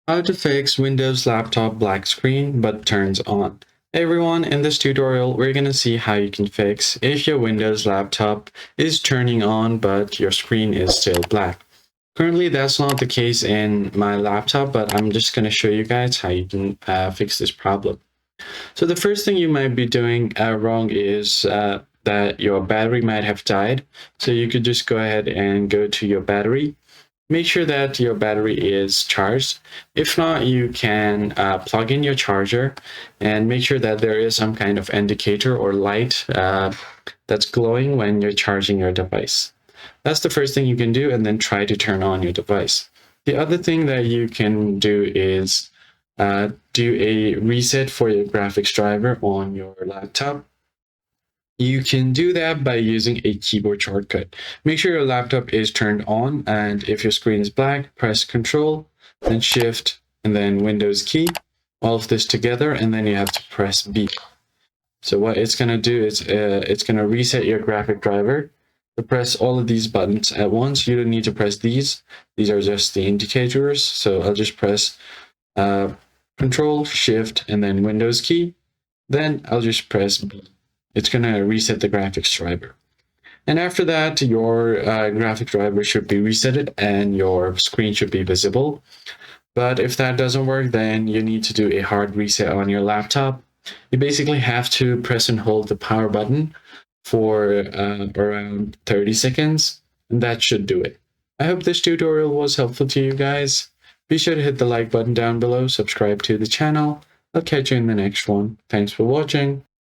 How to fix Windows laptop black screen but turns on. Hey everyone, in this tutorial we're going to see how you can fix if your Windows laptop is turning on but your screen is still black. Currently that's not the case in my laptop, but I'm just going to show you guys how you can fix this problem. So the first thing you might be doing wrong is that your battery might have died. So you could just go ahead and go to your battery. Make sure that your battery is charged. If not, you can plug in your charger and make sure that there is some kind of indicator or light that's glowing when you're charging your device. That's the first thing you can do, and then try to turn on your device. The other thing that you can do is do a reset for your graphics driver on your laptop. You can do that by using a keyboard shortcut. Make sure your laptop is turned on, and if your screen is black, press Control, then Shift, and then Windows key, all of this together, and then you have to press B. So what it's going to do is it's going to reset your graphic driver. To press all of these buttons at once, you don't need to press these. These are just the indicators. So I'll just press Control, Shift, and then Windows key. Then I'll just press B. It's going to reset the graphics driver. And after that, your graphic driver should be resetted and your screen should be visible. But if that doesn't work, then you need to do a hard reset on your laptop. You basically have to press and hold the power button for around 30 seconds, and that should do it. I hope this tutorial was helpful to you guys. Be sure to hit the like button down below, subscribe to the channel. I'll catch you in the next one. Thanks for watching.